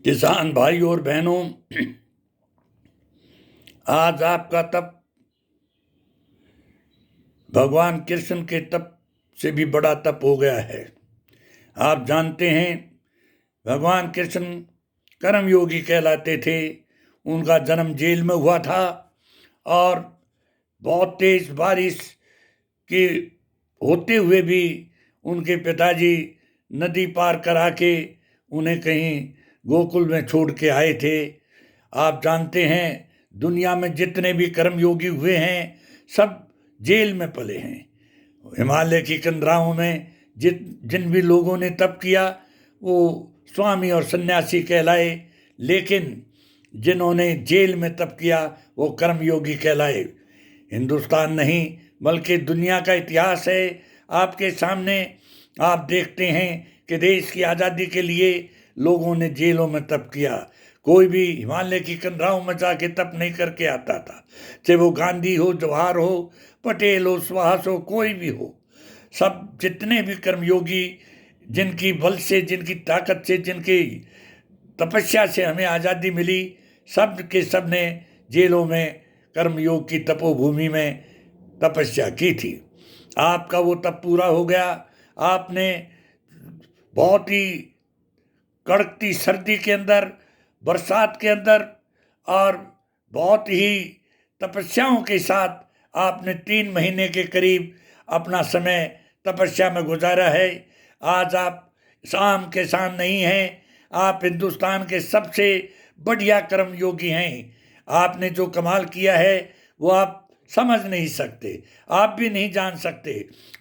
किसान भाई और बहनों, आज आपका तप भगवान कृष्ण के तप से भी बड़ा तप हो गया है। आप जानते हैं, भगवान कृष्ण कर्मयोगी कहलाते थे। उनका जन्म जेल में हुआ था और बहुत तेज बारिश के होते हुए भी उनके पिताजी नदी पार करा के उन्हें कहीं गोकुल में छोड़ के आए थे। आप जानते हैं, दुनिया में जितने भी कर्मयोगी हुए हैं सब जेल में पले हैं। हिमालय की कंदराओं में जिन भी लोगों ने तप किया वो स्वामी और सन्यासी कहलाए, लेकिन जिन्होंने जेल में तप किया वो कर्मयोगी कहलाए। हिंदुस्तान नहीं बल्कि दुनिया का इतिहास है आपके सामने। आप देखते हैं कि देश की आज़ादी के लिए लोगों ने जेलों में तप किया। कोई भी हिमालय की कंदराओं में जाके तप नहीं करके आता था, चाहे वो गांधी हो, जवाहर हो, पटेल हो, सुभाष हो, कोई भी हो। सब जितने भी कर्मयोगी जिनकी बल से, जिनकी ताकत से, जिनकी तपस्या से हमें आज़ादी मिली, सब के सब ने जेलों में कर्मयोग की तपोभूमि में तपस्या की थी। आपका वो तप पूरा हो गया। आपने बहुत ही कड़कती सर्दी के अंदर, बरसात के अंदर और बहुत ही तपस्याओं के साथ आपने 3 महीने के करीब अपना समय तपस्या में गुजारा है। आज आप शाम के शाम नहीं हैं, आप हिंदुस्तान के सबसे बढ़िया कर्मयोगी हैं। आपने जो कमाल किया है वो आप समझ नहीं सकते, आप भी नहीं जान सकते।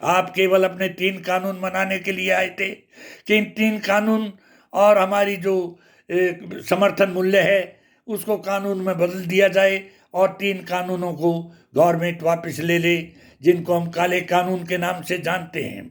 आप केवल अपने 3 कानून बनाने के लिए आए थे कि इन 3 कानून और हमारी जो समर्थन मूल्य है उसको कानून में बदल दिया जाए और 3 कानूनों को गवर्नमेंट वापस ले ले, जिनको हम काले कानून के नाम से जानते हैं।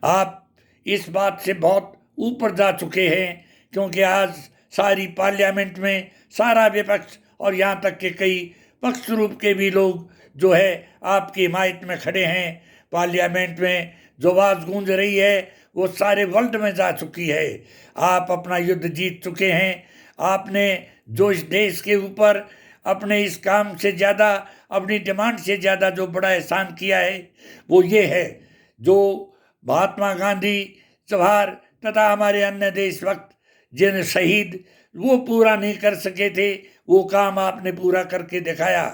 आप इस बात से बहुत ऊपर जा चुके हैं, क्योंकि आज सारी पार्लियामेंट में सारा विपक्ष और यहाँ तक के कई पक्ष रूप के भी लोग जो है आपकी हिमायत में खड़े हैं। पार्लियामेंट में जो आवाज़ गूंज रही है वो सारे वर्ल्ड में जा चुकी है। आप अपना युद्ध जीत चुके हैं। आपने जो इस देश के ऊपर अपने इस काम से ज़्यादा, अपनी डिमांड से ज़्यादा जो बड़ा एहसान किया है वो ये है, जो महात्मा गांधी, जवाहर तथा हमारे अन्य देशभक्त जिन शहीद वो पूरा नहीं कर सके थे, वो काम आपने पूरा करके दिखाया।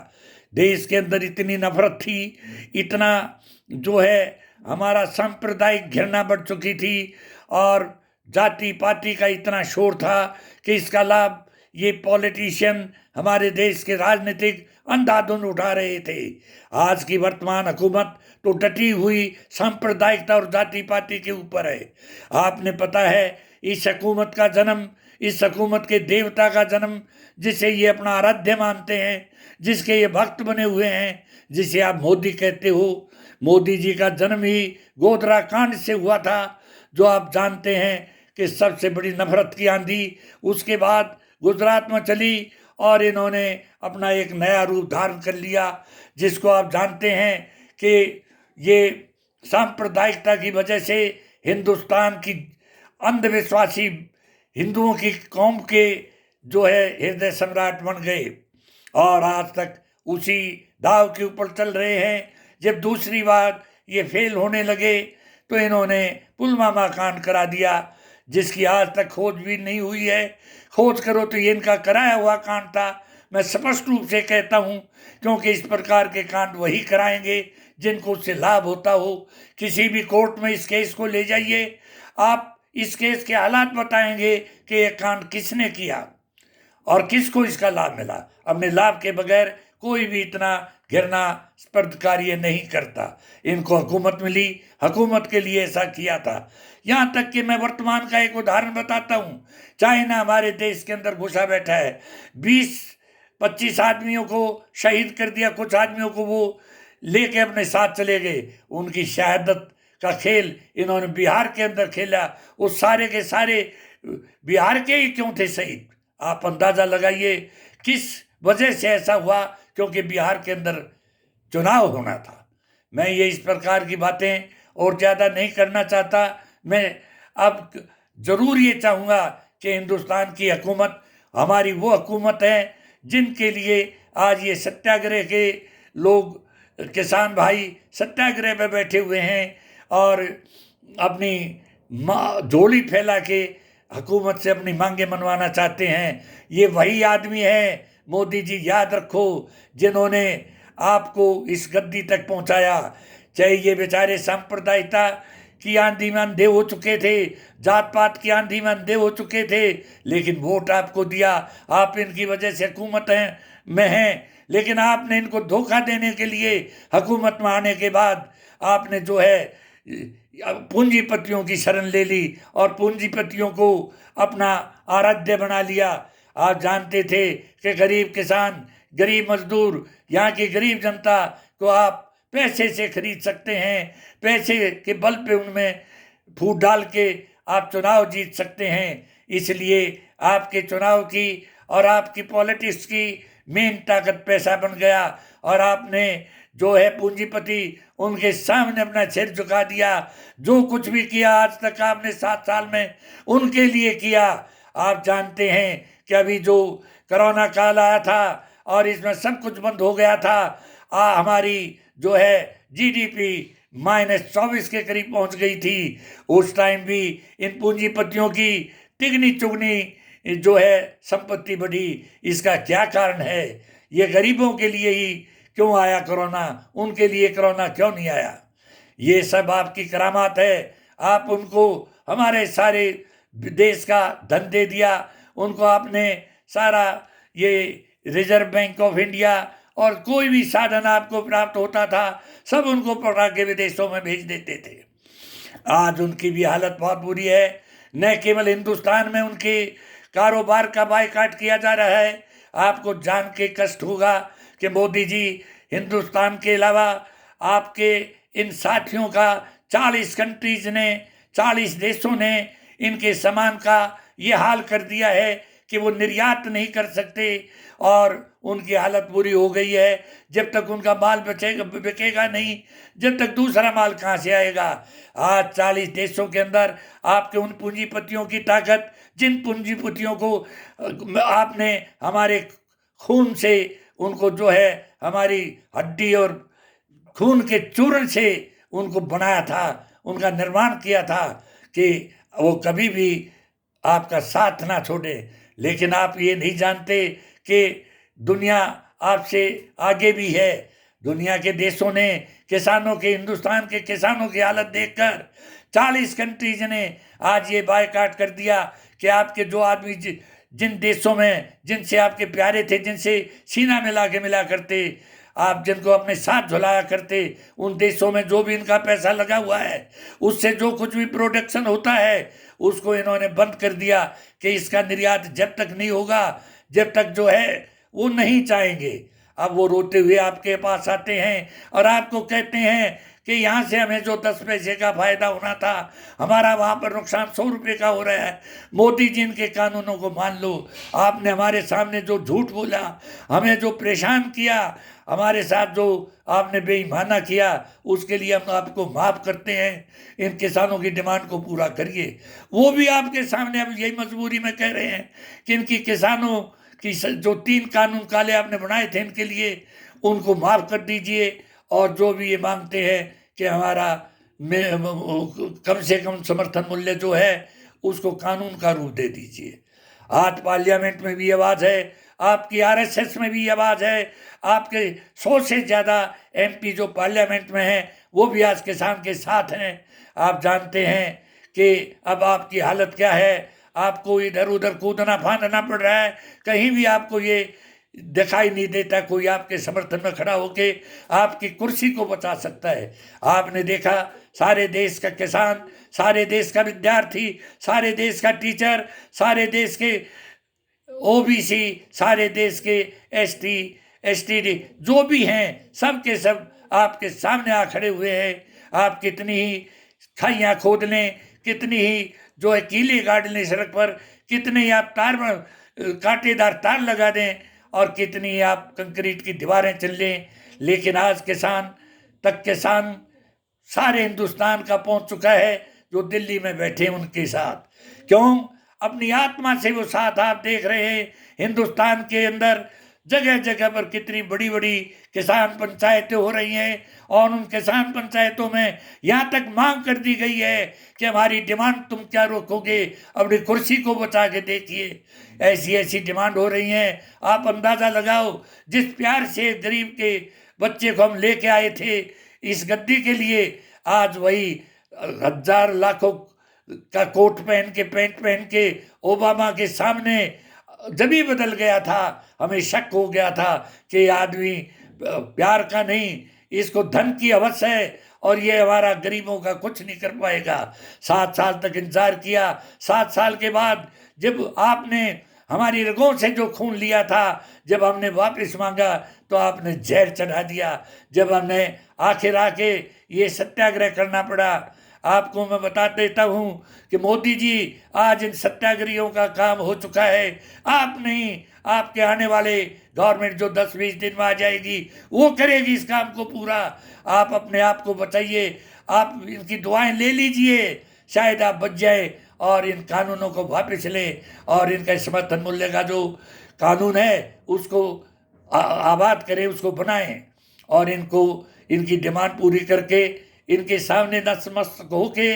देश के अंदर इतनी नफरत थी, इतना जो है हमारा सांप्रदायिक घृणा बढ़ चुकी थी और जाति पाति का इतना शोर था कि इसका लाभ ये पॉलिटिशियन हमारे देश के राजनीतिक अंधाधुंध उठा रहे थे। आज की वर्तमान हुकूमत तो डटी हुई सांप्रदायिकता और जाति पाति के ऊपर है। आपने पता है इस हुकूमत का जन्म, इस हुकूमत के देवता का जन्म, जिसे ये अपना आराध्य मानते हैं, जिसके ये भक्त बने हुए हैं, जिसे आप मोदी कहते हो, मोदी जी का जन्म ही गोधरा कांड से हुआ था, जो आप जानते हैं कि सबसे बड़ी नफरत की आंधी उसके बाद गुजरात में चली और इन्होंने अपना एक नया रूप धारण कर लिया, जिसको आप जानते हैं कि ये सांप्रदायिकता की वजह से हिंदुस्तान की अंधविश्वासी हिंदुओं की कौम के जो है हृदय सम्राट बन गए और आज तक उसी दाव के ऊपर चल रहे हैं। जब दूसरी बार ये फेल होने लगे तो इन्होंने पुलवामा कांड करा दिया, जिसकी आज तक खोज भी नहीं हुई है। खोज करो तो ये इनका कराया हुआ कांड था। मैं स्पष्ट रूप से कहता हूँ, क्योंकि इस प्रकार के कांड वही कराएंगे जिनको उससे लाभ होता हो। किसी भी कोर्ट में इस केस को ले जाइए, आप इस केस के हालात बताएंगे कि ये कांड किसने किया और किसको इसका लाभ मिला। अपने लाभ के बगैर कोई भी इतना घृणास्पद कार्य नहीं करता। इनको हुकूमत मिली, हुकूमत के लिए ऐसा किया था। यहाँ तक कि मैं वर्तमान का एक उदाहरण बताता हूँ। चाइना हमारे देश के अंदर घुसा बैठा है, 20-25 आदमियों को शहीद कर दिया, कुछ आदमियों को वो लेके अपने साथ चले गए। उनकी शहादत का खेल इन्होंने बिहार के अंदर खेला। वो सारे के सारे बिहार के ही क्यों थे शहीद, आप अंदाजा लगाइए किस वजह से ऐसा हुआ, क्योंकि बिहार के अंदर चुनाव होना था। मैं ये इस प्रकार की बातें और ज़्यादा नहीं करना चाहता। मैं अब जरूर ये चाहूँगा कि हिंदुस्तान की हुकूमत हमारी वो हुकूमत है जिनके लिए आज ये सत्याग्रह के लोग, किसान भाई सत्याग्रह पे बैठे हुए हैं और अपनी झोली फैला के हुकूमत से अपनी मांगे मनवाना चाहते हैं। ये वही आदमी है, मोदी जी याद रखो, जिन्होंने आपको इस गद्दी तक पहुंचाया। चाहे ये बेचारे सांप्रदायिकता की आंधी में अंधे हो चुके थे, जात पात की आंधी में अंधे हो चुके थे, लेकिन वोट आपको दिया, आप इनकी वजह से हुकूमत में हैं। लेकिन आपने इनको धोखा देने के लिए हुकूमत में आने के बाद आपने जो है पूंजीपतियों की शरण ले ली और पूंजीपतियों को अपना आराध्य बना लिया। आप जानते थे कि गरीब किसान, गरीब मजदूर, यहाँ की गरीब जनता को आप पैसे से खरीद सकते हैं, पैसे के बल पे उनमें फूट डाल के आप चुनाव जीत सकते हैं। इसलिए आपके चुनाव की और आपकी पॉलिटिक्स की मेन ताकत पैसा बन गया और आपने जो है पूंजीपति उनके सामने अपना सिर झुका दिया। जो कुछ भी किया आज तक आपने 7 साल में उनके लिए किया। आप जानते हैं कि अभी जो कोरोना काल आया था और इसमें सब कुछ बंद हो गया था, हमारी जो है जीडीपी -24 के करीब पहुंच गई थी। उस टाइम भी इन पूंजीपतियों की तिगनी चुगनी जो है संपत्ति बढ़ी। इसका क्या कारण है? ये गरीबों के लिए ही क्यों आया कोरोना, उनके लिए कोरोना क्यों नहीं आया? ये सब आपकी करामात है। आप उनको हमारे सारे देश का धन दे दिया, उनको आपने सारा ये रिजर्व बैंक ऑफ इंडिया और कोई भी साधन आपको प्राप्त होता था सब उनको पकड़ा के विदेशों में भेज देते थे। आज उनकी भी हालत बहुत बुरी है। न केवल हिंदुस्तान में उनके कारोबार का बायकॉट किया जा रहा है। आपको जान के कष्ट होगा कि मोदी जी हिंदुस्तान के अलावा आपके इन साथियों का 40 कंट्रीज ने, 40 देशों ने इनके सामान का ये हाल कर दिया है कि वो निर्यात नहीं कर सकते और उनकी हालत बुरी हो गई है। जब तक उनका माल बिकेगा नहीं, जब तक दूसरा माल कहाँ से आएगा? आज 40 देशों के अंदर आपके उन पूंजीपतियों की ताकत, जिन पूंजीपतियों को आपने हमारे खून से उनको जो है हमारी हड्डी और खून के चूर्ण से उनको बनाया था, उनका निर्माण किया था कि वो कभी भी आपका साथ ना छोड़े। लेकिन आप ये नहीं जानते कि दुनिया आपसे आगे भी है। दुनिया के देशों ने किसानों के, हिंदुस्तान के किसानों की हालत देखकर 40 कंट्रीज ने आज ये बायकॉट कर दिया कि आपके जो आदमी जिन देशों में जिनसे आपके प्यारे थे, जिनसे सीना मिला करते, आप जिनको अपने साथ झुलाया करते, उन देशों में जो भी इनका पैसा लगा हुआ है, उससे जो कुछ भी प्रोडक्शन होता है उसको इन्होंने बंद कर दिया कि इसका निर्यात जब तक नहीं होगा, जब तक जो है वो नहीं चाहेंगे। अब वो रोते हुए आपके पास आते हैं और आपको कहते हैं कि यहाँ से हमें जो 10 पैसे का फायदा होना था, हमारा वहाँ पर नुकसान 100 रुपये का हो रहा है। मोदी जी इनके कानूनों को मान लो। आपने हमारे सामने जो झूठ बोला, हमें जो परेशान किया, हमारे साथ जो आपने बेईमाना किया, उसके लिए हम आपको माफ़ करते हैं। इन किसानों की डिमांड को पूरा करिए। वो भी आपके सामने अब यही मजबूरी में कह रहे हैं कि इनकी किसानों की जो 3 कानून काले आपने बनाए थे इनके लिए, उनको माफ़ कर दीजिए और जो भी ये मांगते हैं कि हमारा कम से कम समर्थन मूल्य जो है उसको कानून का रूप दे दीजिए। आज पार्लियामेंट में भी आवाज़ है, आपकी आरएसएस में भी आवाज़ है, आपके 100 से ज़्यादा एमपी जो पार्लियामेंट में हैं वो भी आज किसान के साथ हैं। आप जानते हैं कि अब आपकी हालत क्या है। आपको इधर उधर कूदना फांदना पड़ रहा है, कहीं भी आपको ये दिखाई नहीं देता कोई आपके समर्थन में खड़ा होके आपकी कुर्सी को बचा सकता है। आपने देखा सारे देश का किसान, सारे देश का विद्यार्थी, सारे देश का टीचर, सारे देश के ओबीसी, सारे देश के एसटी, एसटीडी जो भी हैं, सब के सब आपके सामने आ खड़े हुए हैं। आप कितनी ही खाइयाँ खोद लें, कितनी ही जो है कीले गाड़ लें सड़क पर, कितने ही आप कांटेदार तार लगा दें और कितनी ही आप कंक्रीट की दीवारें चल लें, लेकिन आज किसान सारे हिंदुस्तान का पहुंच चुका है जो दिल्ली में बैठे उनके साथ। क्यों? अपनी आत्मा से वो साथ आप देख रहे हैं। हिंदुस्तान के अंदर जगह जगह पर कितनी बड़ी बड़ी किसान पंचायतें हो रही हैं और उन किसान पंचायतों में यहाँ तक मांग कर दी गई है कि हमारी डिमांड तुम क्या रोकोगे, अपनी कुर्सी को बचा के देखिए। ऐसी ऐसी डिमांड हो रही हैं, आप अंदाज़ा लगाओ। जिस प्यार से गरीब के बच्चे को हम लेके आए थे इस गद्दी के लिए, आज वही हजार लाखों का कोट पहन के, पैंट पहन के ओबामा के सामने जब ही बदल गया था। हमें शक हो गया था कि आदमी प्यार का नहीं, इसको धन की हवस है और ये हमारा गरीबों का कुछ नहीं कर पाएगा। 7 साल तक इंतजार किया। 7 साल के बाद जब आपने हमारी रगों से जो खून लिया था, जब हमने वापस मांगा तो आपने जहर चढ़ा दिया। जब हमने आखिर आके ये सत्याग्रह करना पड़ा, आपको मैं बता देता हूँ कि मोदी जी आज इन सत्याग्रहियों का काम हो चुका है। आप नहीं, आपके आने वाले गवर्नमेंट जो 10-20 दिन में आ जाएगी वो करेगी इस काम को पूरा। आप अपने आप को बचाइए, आप इनकी दुआएं ले लीजिए, शायद आप बच जाए और इन कानूनों को वापस लें और इनका समर्थन मूल्य का जो कानून है उसको आबाद करें, उसको बनाएं और इनको इनकी डिमांड पूरी करके इनके सामने नतमस्तक होके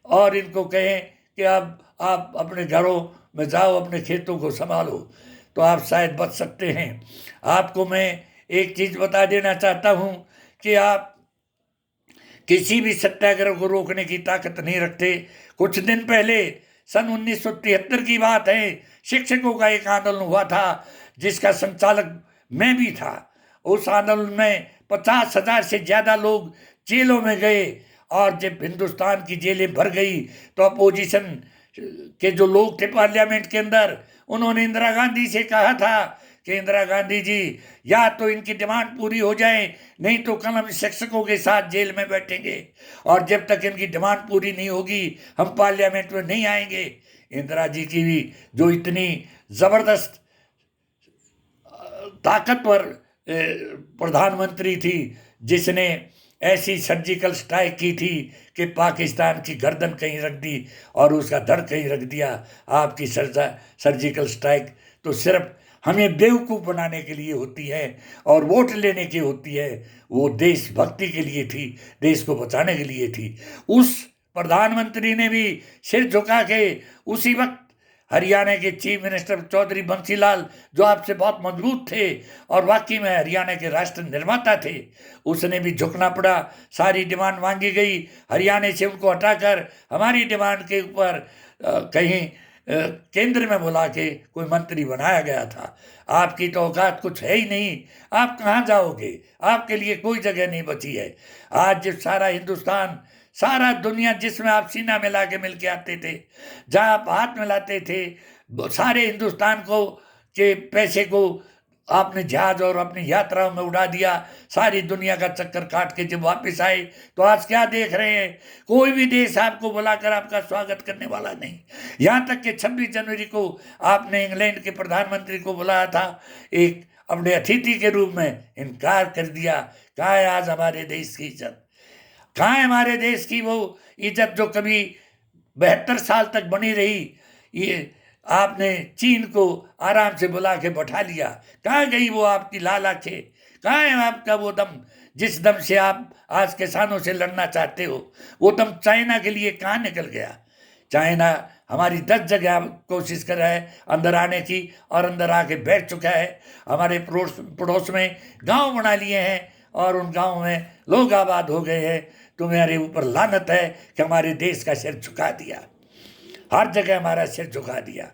और इनको कहें कि अब आप अपने घरों में जाओ, अपने खेतों को संभालो, तो आप शायद बच सकते हैं। आपको मैं एक चीज़ बता देना चाहता हूँ कि आप किसी भी सत्याग्रह को रोकने की ताकत नहीं रखते। कुछ दिन पहले सन 1973 की बात है, शिक्षकों का एक आंदोलन हुआ था जिसका संचालक मैं भी था। उस आंदोलन में 50,000 से ज़्यादा लोग जेलों में गए और जब हिंदुस्तान की जेलें भर गई तो अपोजिशन के जो लोग थे पार्लियामेंट के अंदर, उन्होंने इंदिरा गांधी से कहा था कि इंदिरा गांधी जी या तो इनकी डिमांड पूरी हो जाए, नहीं तो कल हम शिक्षकों के साथ जेल में बैठेंगे और जब तक इनकी डिमांड पूरी नहीं होगी हम पार्लियामेंट में नहीं आएंगे। इंदिरा जी की भी जो इतनी ज़बरदस्त ताकतवर प्रधानमंत्री थी जिसने ऐसी सर्जिकल स्ट्राइक की थी कि पाकिस्तान की गर्दन कहीं रख दी और उसका धड़ कहीं रख दिया। आपकी सर्जिकल स्ट्राइक तो सिर्फ हमें बेवकूफ़ बनाने के लिए होती है और वोट लेने की होती है, वो देशभक्ति के लिए थी, देश को बचाने के लिए थी। उस प्रधानमंत्री ने भी सिर झुका के उसी वक्त हरियाणा के चीफ मिनिस्टर चौधरी बंसीलाल जो आपसे बहुत मजबूत थे और वाकई में हरियाणा के राष्ट्र निर्माता थे, उसने भी झुकना पड़ा। सारी डिमांड मांगी गई, हरियाणा से उनको हटाकर हमारी डिमांड के ऊपर कहीं केंद्र में बुला के कोई मंत्री बनाया गया था। आपकी तो औकात कुछ है ही नहीं, आप कहाँ जाओगे, आपके लिए कोई जगह नहीं बची है। आज जब सारा हिंदुस्तान, सारा दुनिया जिसमें आप सीना मिला के मिल के आते थे, जहाँ आप हाथ मिलाते थे, सारे हिंदुस्तान को के पैसे को आपने जहाज और अपनी यात्राओं में उड़ा दिया। सारी दुनिया का चक्कर काट के जब वापस आए तो आज क्या देख रहे हैं, कोई भी देश आपको बुलाकर आपका स्वागत करने वाला नहीं। यहाँ तक कि 26 जनवरी को आपने इंग्लैंड के प्रधानमंत्री को बुलाया था एक अपने अतिथि के रूप में, इनकार कर दिया। कहाँ है आज हमारे देश की इज्जत, कहाँ है हमारे देश की वो इज्जत जो कभी 72 साल तक बनी रही। ये आपने चीन को आराम से बुला के बैठा लिया, कहाँ गई वो आपकी लाल आंखें, कहाँ है आपका वो दम जिस दम से आप आज किसानों से लड़ना चाहते हो, वो दम चाइना के लिए कहाँ निकल गया। चाइना हमारी 10 जगह कोशिश कर रहा है अंदर आने की और अंदर आके बैठ चुका है। हमारे पड़ोस में गांव बना लिए हैं और उन गांव में लोग आबाद हो गए हैं। तुम्हारे ऊपर लानत है कि हमारे देश का सिर झुका दिया, हर जगह हमारा सिर झुका दिया।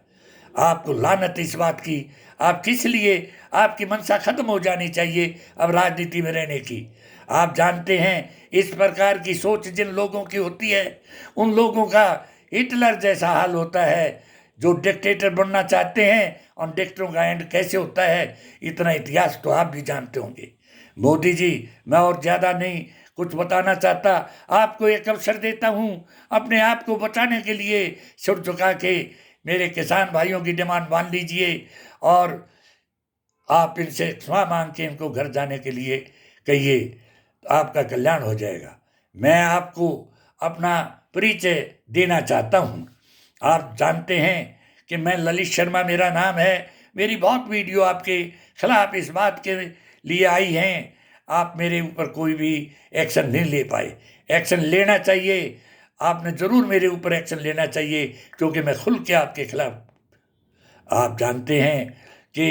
आपको लानत इस बात की, आप किस लिए, आपकी मंशा खत्म हो जानी चाहिए अब राजनीति में रहने की। आप जानते हैं इस प्रकार की सोच जिन लोगों की होती है उन लोगों का हिटलर जैसा हाल होता है, जो डिक्टेटर बनना चाहते हैं और डिक्टेटरों का एंड कैसे होता है, इतना इतिहास तो आप भी जानते होंगे। मोदी जी, मैं और ज़्यादा नहीं कुछ बताना चाहता, आपको एक अवसर देता हूँ अपने आप को बचाने के लिए सिर झुका के मेरे किसान भाइयों की डिमांड मान लीजिए और आप इनसे क्षमा मांग के इनको घर जाने के लिए कहिए, आपका कल्याण हो जाएगा। मैं आपको अपना परिचय देना चाहता हूँ। आप जानते हैं कि मैं ललित शर्मा मेरा नाम है, मेरी बहुत वीडियो आपके खिलाफ इस बात के लिए आई हैं, आप मेरे ऊपर कोई भी एक्शन नहीं ले पाए। एक्शन लेना चाहिए, आपने ज़रूर मेरे ऊपर एक्शन लेना चाहिए, क्योंकि मैं खुल के आपके खिलाफ, आप जानते हैं कि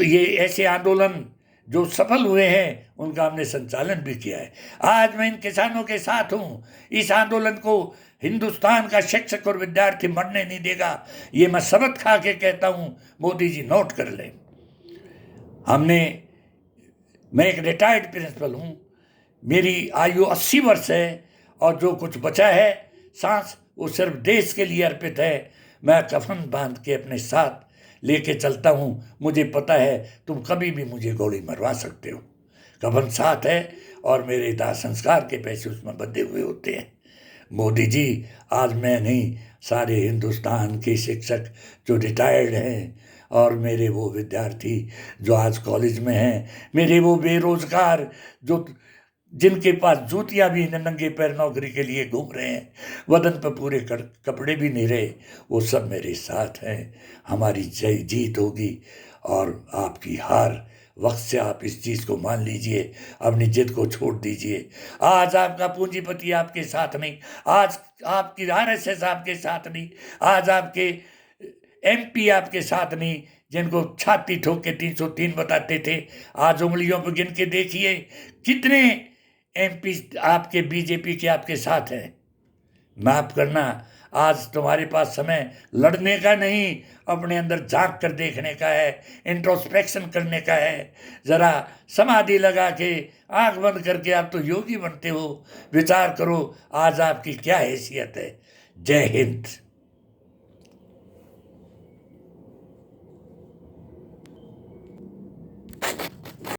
ये ऐसे आंदोलन जो सफल हुए हैं उनका हमने संचालन भी किया है। आज मैं इन किसानों के साथ हूँ। इस आंदोलन को हिंदुस्तान का शिक्षक और विद्यार्थी मरने नहीं देगा, ये मैं शपथ खा के कहता हूँ। मोदी जी नोट कर लें। मैं एक रिटायर्ड प्रिंसिपल हूँ, मेरी आयु 80 वर्ष है, और जो कुछ बचा है सांस वो सिर्फ देश के लिए अर्पित है। मैं कफन बांध के अपने साथ लेके चलता हूँ। मुझे पता है तुम कभी भी मुझे गोली मरवा सकते हो। कफन साथ है और मेरे दाह संस्कार के पैसे उसमें बंधे हुए होते हैं। मोदी जी, आज मैं नहीं, सारे हिंदुस्तान के शिक्षक जो रिटायर्ड हैं, और मेरे वो विद्यार्थी जो आज कॉलेज में हैं, मेरे वो बेरोजगार जो जिनके पास जूतियाँ भी नंगे पैर नौकरी के लिए घूम रहे हैं, बदन पर पूरे कपड़े भी नहीं रहे, वो सब मेरे साथ हैं। हमारी जय जीत होगी और आपकी हार। वक्त से आप इस चीज़ को मान लीजिए, अपनी जिद को छोड़ दीजिए। आज आपका पूंजीपति आपके साथ नहीं, आज आपकी RSS आपके साथ नहीं, आज आपके MP आपके साथ नहीं, जिनको छाती ठोक के 303 बताते थे, आज उंगलियों पर गिन के देखिए कितने MP आपके बीजेपी के आपके साथ हैं। माफ करना, आज तुम्हारे पास समय लड़ने का नहीं, अपने अंदर झांक कर देखने का है, इंट्रोस्पेक्शन करने का है। ज़रा समाधि लगा के आंख बंद करके, आप तो योगी बनते हो, विचार करो आज आपकी क्या हैसियत है। जय हिंद।